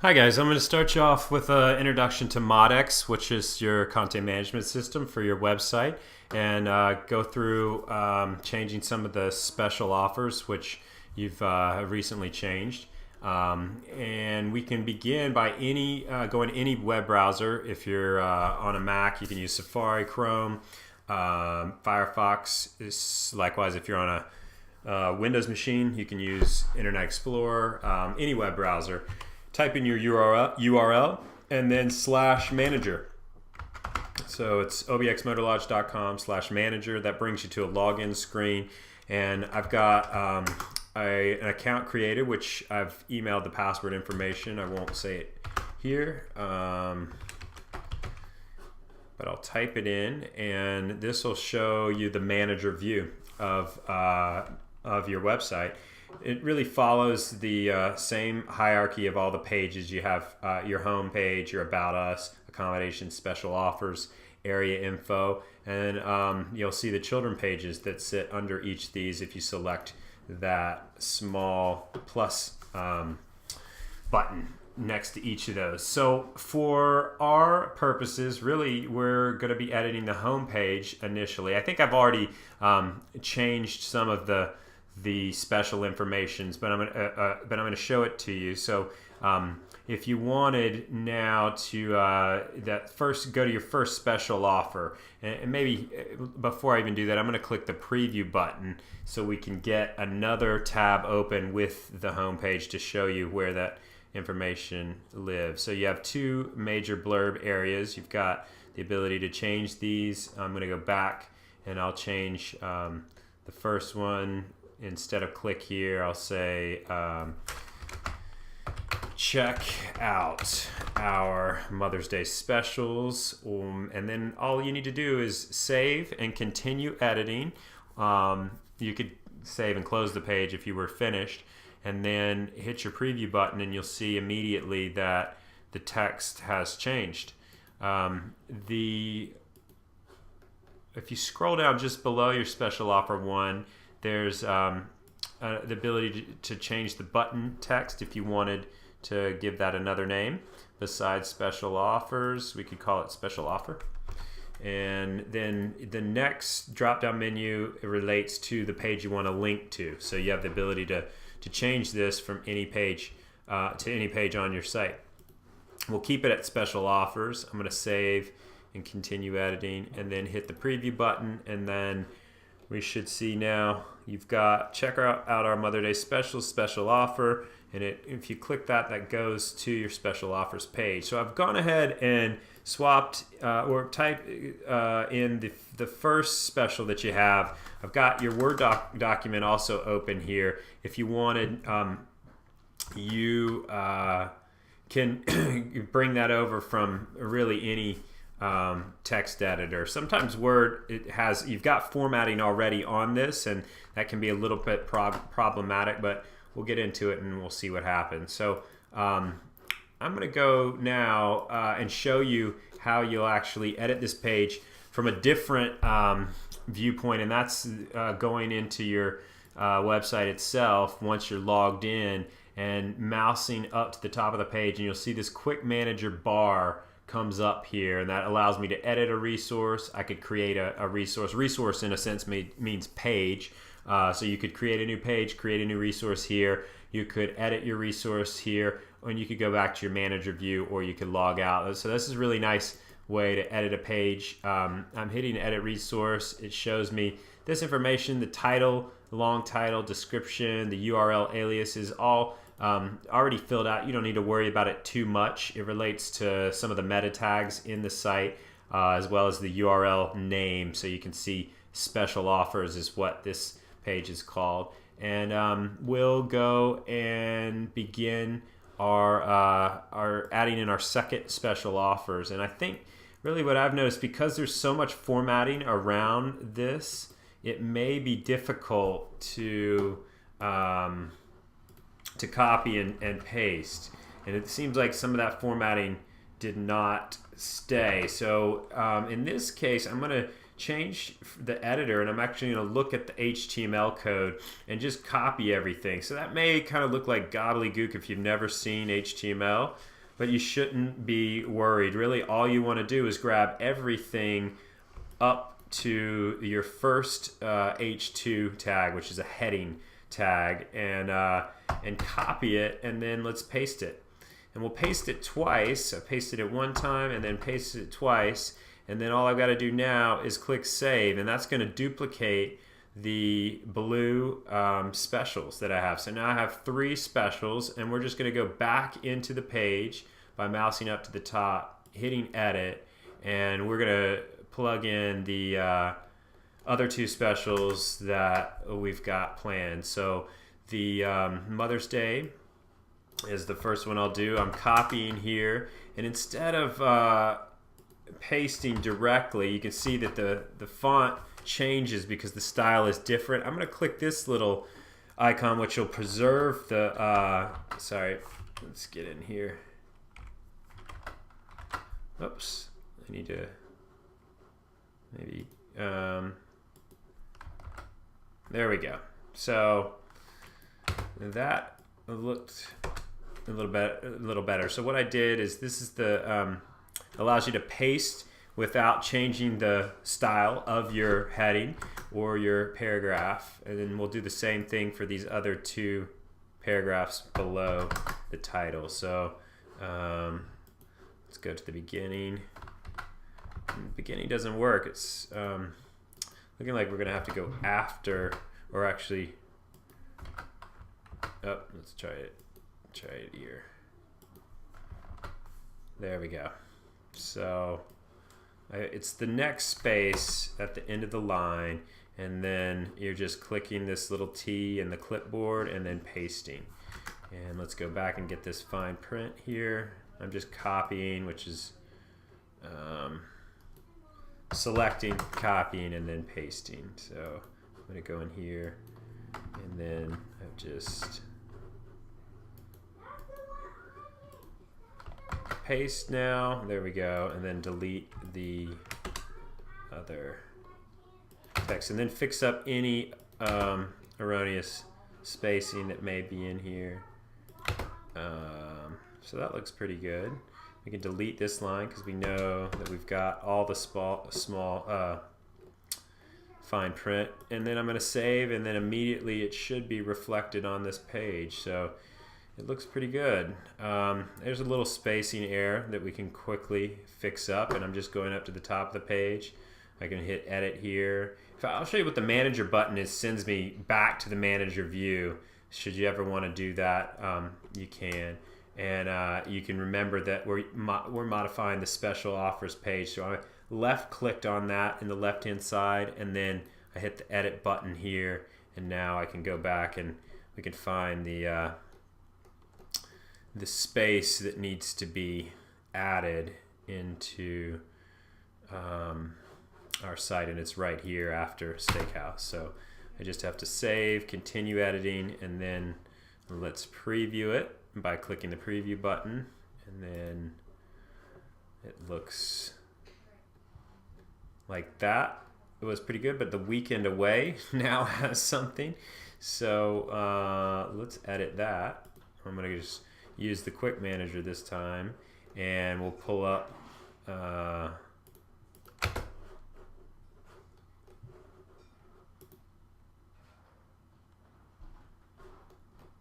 Hi guys, I'm going to start you off with an introduction to ModX, which is your content management system for your website, and go through changing some of the special offers which you've recently changed. And we can begin by going to any web browser. If you're on a Mac, you can use Safari, Chrome, Firefox. Likewise, if you're on a Windows machine, you can use Internet Explorer, any web browser. Type in your URL and then /manager. So it's OBXMotorLodge.com/manager. That brings you to a login screen. And I've got an account created, which I've emailed the password information. I won't say it here, but I'll type it in, and this will show you the manager view of your website. It really follows the same hierarchy of all the pages. You have your home page, your About Us, accommodations, special offers, area info, and you'll see the children pages that sit under each of these if you select that small plus button next to each of those. So for our purposes, really, we're going to be editing the home page initially. I think I've already changed some of the special informations, but I'm going to show it to you. So if you wanted now to go to your first special offer, and maybe before I even do that, I'm going to click the preview button so we can get another tab open with the home page to show you where that information lives. So you have two major blurb areas. You've got the ability to change these. I'm going to go back and I'll change the first one. Instead of click here, I'll say check out our Mother's Day specials, and then all you need to do is save and continue editing. You could save and close the page if you were finished, and then hit your preview button, and you'll see immediately that the text has changed. If you scroll down just below your special offer one, there's the ability to change the button text if you wanted to give that another name besides special offers. We could call it special offer. And then the next drop-down menu relates to the page you want to link to. So you have the ability to change this from any page to any page on your site. We'll keep it at special offers. I'm going to save and continue editing, and then hit the preview button, and then we should see now you've got check out our Mother's Day special offer, and if you click that, that goes to your special offers page. So I've gone ahead and swapped or typed in the first special that you have. I've got your Word document also open here. If you wanted, you can bring that over from really any text editor. Sometimes Word, you've got formatting already on this, and that can be a little bit problematic, but we'll get into it and we'll see what happens. So I'm going to go now and show you how you'll actually edit this page from a different viewpoint, and that's going into your website itself once you're logged in and mousing up to the top of the page, and you'll see this quick manager bar comes up here, and that allows me to edit a resource. I could create a resource. Resource in a sense means page. So you could create a new page, create a new resource here. You could edit your resource here, and you could go back to your manager view, or you could log out. So this is a really nice way to edit a page. I'm hitting edit resource. It shows me this information, the title, the long title, description, the URL alias is all already filled out. You don't need to worry about it too much. It relates to some of the meta tags in the site, as well as the URL name. So you can see special offers is what this page is called. And we'll go and begin our adding in our second special offers. And I think really what I've noticed, because there's so much formatting around this, it may be difficult to copy and paste, and it seems like some of that formatting did not stay. So in this case, I'm going to change the editor, and I'm actually going to look at the HTML code and just copy everything. So that may kind of look like gobbledygook if you've never seen HTML, but you shouldn't be worried. Really, all you want to do is grab everything up to your first H2 tag, which is a heading tag, and copy it, and then let's paste it. And we'll paste it twice. I pasted it one time and then pasted it twice, and then all I've got to do now is click save, and that's going to duplicate the blue specials that I have. So now I have 3 specials, and we're just going to go back into the page by mousing up to the top, hitting edit, and we're going to plug in the other 2 specials that we've got planned. So the Mother's Day is the first one I'll do. I'm copying here, and instead of pasting directly, you can see that the font changes because the style is different. I'm going to click this little icon, which will preserve the sorry, let's get in here. Oops, I need to maybe there we go. So that looked a little better. So what I did is, this is the allows you to paste without changing the style of your heading or your paragraph, and then we'll do the same thing for these other 2 paragraphs below the title. So let's go to the beginning. The beginning doesn't work. It's looking like we're gonna have to go after, or actually, oh, let's try it here. There we go. So it's the next space at the end of the line, and then you're just clicking this little T in the clipboard and then pasting. And let's go back and get this fine print here. I'm just copying, which is selecting, copying, and then pasting. So I'm going to go in here, and then I've just paste now. There we go. And then delete the other text, and then fix up any erroneous spacing that may be in here. So that looks pretty good. We can delete this line because we know that we've got all the small fine print, and then I'm going to save, and then immediately it should be reflected on this page. So it looks pretty good. There's a little spacing error that we can quickly fix up, and I'm just going up to the top of the page. I can hit edit here. I'll show you what the manager button is. Sends me back to the manager view. Should you ever want to do that, you can. And you can remember that we're modifying the special offers page. So I left clicked on that in the left hand side, and then I hit the edit button here, and now I can go back and we can find the space that needs to be added into our site, and it's right here after Steakhouse. So I just have to save, continue editing, and then let's preview it by clicking the preview button, and then it looks like that. It was pretty good, but the weekend away now has something. So let's edit that. I'm going to just use the quick manager this time, and we'll pull up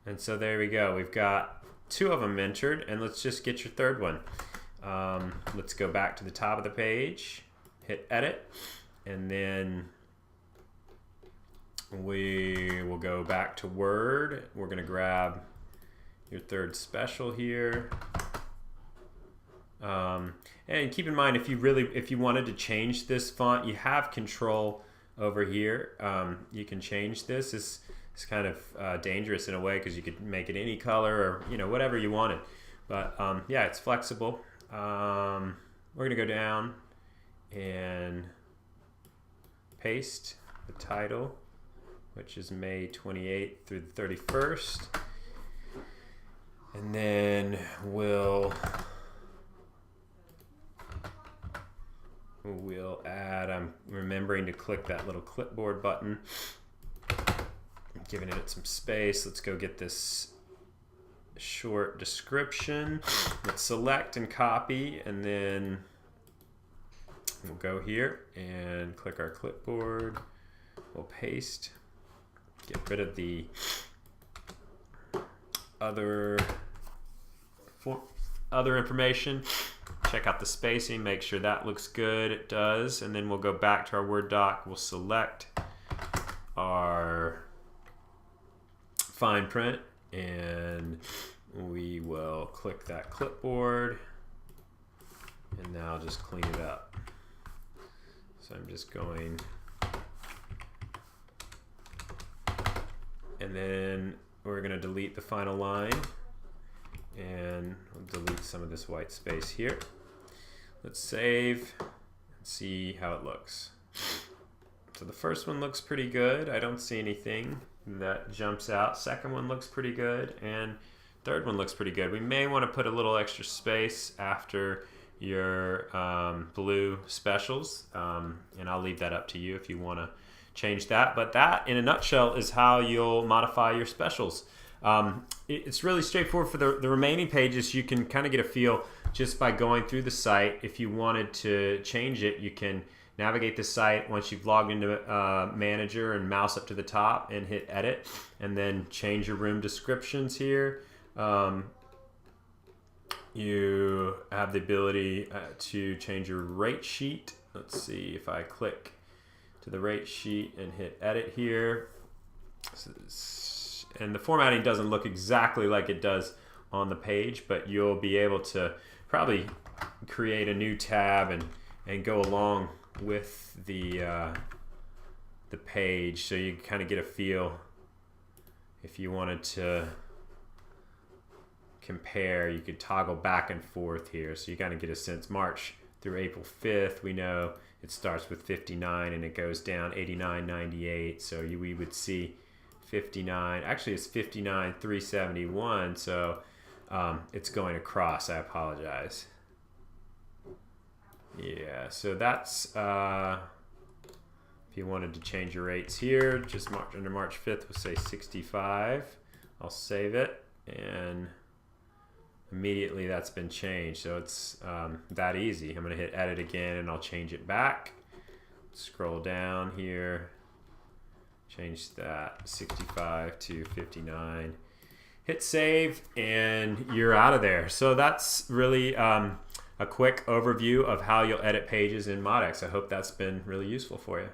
and so there we go. We've got 2 of them entered, and let's just get your 3rd one. Let's go back to the top of the page, hit edit, and then we will go back to Word. We're going to grab your 3rd special here. And keep in mind, if you wanted to change this font, you have control over here. You can change this. It's kind of dangerous in a way because you could make it any color, or whatever you wanted. But yeah, it's flexible. We're gonna go down and paste the title, which is May 28th through the 31st, and then we'll add. I'm remembering to click that little clipboard button, giving it some space. Let's go get this short description. Let's select and copy, and then we'll go here and click our clipboard. We'll paste, get rid of the other information. Check out the spacing, make sure that looks good. It does. And then we'll go back to our Word doc. We'll select our fine print, and we will click that clipboard, and now just clean it up. So I'm just going, and then we're going to delete the final line, and we'll delete some of this white space here. Let's save and see how it looks. So the first one looks pretty good. I don't see anything that jumps out. Second one looks pretty good, and third one looks pretty good. We may want to put a little extra space after your blue specials, and I'll leave that up to you if you want to change that. But that, in a nutshell, is how you'll modify your specials. It's really straightforward. For the remaining pages, you can kind of get a feel just by going through the site. If you wanted to change it, you can navigate the site once you've logged into Manager and mouse up to the top and hit Edit, and then change your room descriptions here. You have the ability to change your rate sheet. Let's see if I click to the rate sheet and hit Edit here. And the formatting doesn't look exactly like it does on the page, but you'll be able to probably create a new tab and go along with the page, so you kind of get a feel. If you wanted to compare, you could toggle back and forth here, so you kind of get a sense. March through April 5th, we know it starts with 59 and it goes down 89, 98, so we would see 59, actually it's 59, 371, so it's going across. I apologize. Yeah, so that's if you wanted to change your rates here, just under March 5th, we'll say 65. I'll save it, and immediately that's been changed. So it's that easy. I'm going to hit Edit again, and I'll change it back. Scroll down here, change that 65 to 59. Hit save, and you're out of there. So that's really a quick overview of how you'll edit pages in ModX. I hope that's been really useful for you.